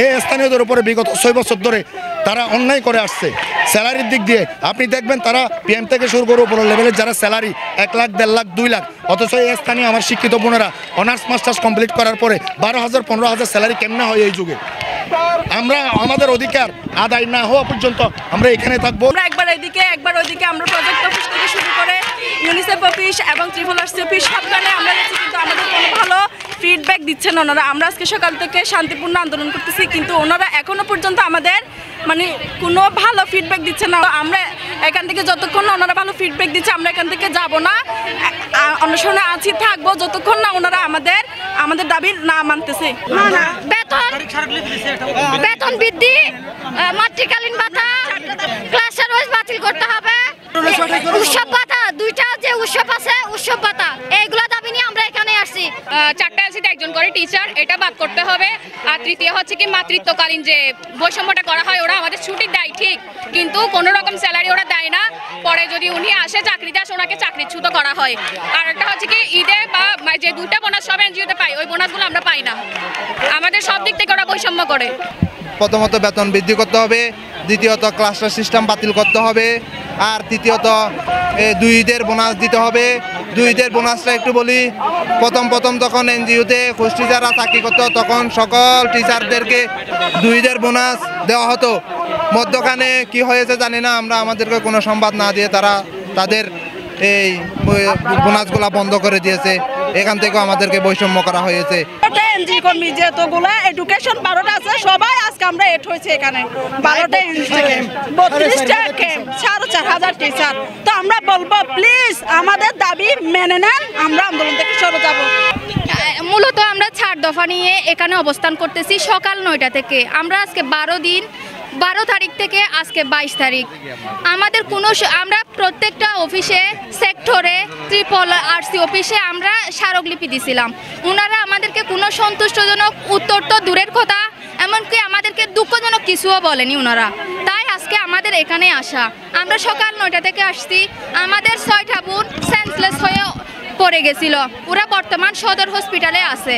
এই স্থানীয়দের উপরে বিগত 6 বছর ধরে তারা অন্যায় করে আসছে। স্যালারির দিক দিয়ে আপনি দেখবেন তারা পিএম থেকে শুরু করে উপর লেভেলের যারা স্যালারি 1 লাখ 1.5 লাখ 2 লাখ, অথচ এই স্থানীয় আমার শিক্ষিত বোনেরা অনার্স মাস্টার্স কমপ্লিট করার পরে 12,000 15,000 স্যালারি কেমনে হয় এই যুগে? আমরা আমাদের অধিকার আদায় না হওয়া পর্যন্ত আমরা এখানে থাকবো। আমরা একবার এদিকে একবার ওইদিকে আমরা প্রজেক্ট অফিস থেকে শুরু করে ইউনিসেফ অফিস এবং RRRC অফিস সবখানে আমরা যাচ্ছি, কিন্তু আমাদের কোনো ভালো ফিডব্যাক দিচ্ছেন ওনারা। আমরা আজকে সকাল থেকে শান্তিপূর্ণ আন্দোলন করতেছি, কিন্তু ওনারা এখনো পর্যন্ত আমাদের মানে কোনো ভালো ফিডব্যাক দিচ্ছে না। আমরা এখান থেকে যতক্ষণ না ওনারা ভালো ফিডব্যাক দিচ্ছে আমরা এখান থেকে যাব না, অনশনে আছি থাকবো যতক্ষণ না ওনারা আমাদের দাবি না মানতেছে। বেতন বৃদ্ধি, মাতৃকালীন ভাতা, ক্লাসের ওয়াইজ বাতিল করতে হবে, উৎসব ভাতা, দুইটা যে উৎসব আছে উৎসব ভাতা, এইগুলো দাবি নিয়ে আমরা এখানে আসছি। 4টা এলসিতে একজন করে টিচার, এটা বাদ করতে হবে। আর তৃতীয় হচ্ছে কি মাতৃত্বকালীন যে বৈষম্যটা করা হয়, ওরা আমাদের ছুটি দেয় ঠিক, কিন্তু কোনো রকম স্যালারি ওরা দেয় না। পরে যদি উনি আসে চাকরিতে আসে ওনাকে চাকরিচ্যুত করা হয়। আর একটা হচ্ছে কি ঈদে বা যে 2টা বোনাস সব এনজিওতে পাই, ওই বোনাসগুলো আমরা পাই না। আমাদের সব দিক থেকে ওরা বৈষম্য করে। প্রথমত বেতন বৃদ্ধি করতে হবে, দ্বিতীয়ত ক্লাস্টার সিস্টেম বাতিল করতে হবে, আর তৃতীয়ত 2 ঈদের বোনাস দিতে হবে। 2 ঈদের বোনাসটা একটু বলি, প্রথম তখন এনজিওতে খোঁজ টিচাররা চাকরি করতো, তখন সকল টিচারদেরকে 2 ঈদের বোনাস দেওয়া হতো। মধ্যখানে কি হয়েছে জানি না, আমরা আমাদেরকে কোনো সংবাদ না দিয়ে তারা তাদের এই বোনাসগুলা বন্ধ করে দিয়েছে। এখান থেকেও আমাদেরকে বৈষম্য করা হয়েছে। এনজি কর্মী যেতগুলো এডুকেশন 12টা আছে সবাই আজকে আমরা এড হয়েছে এখানে 12টা এনজি থেকে 32টা ক্যাম্প 4,500 টিচার। তো আমরা বলবো প্লিজ আমাদের দাবি মেনে নেন, আমরা আন্দোলন থেকে সরে যাব। মূলত আমরা 4 দফা নিয়ে এখানে অবস্থান করতেছি সকাল 9টা থেকে। আমরা আজকে 12 তারিখ থেকে আজকে 22 তারিখ। আমাদের আমরা প্রত্যেকটা অফিসে, সেক্টরে, RRRC অফিসে আমরা স্মারকলিপি দিছিলাম। ওনারা আমাদেরকে কোনো সন্তুষ্টজনক উত্তর তো দূরের কথা, এমনকি আমাদেরকে দুঃখজনক কিছুও বলেনি ওনারা। তাই আজকে আমাদের এখানে আসা। আমরা সকাল 9টা থেকে আসছি। আমাদের 6টা বোন সেন্সলেস হয়ে পড়ে গেছিল, ওরা বর্তমান সদর হসপিটালে আছে।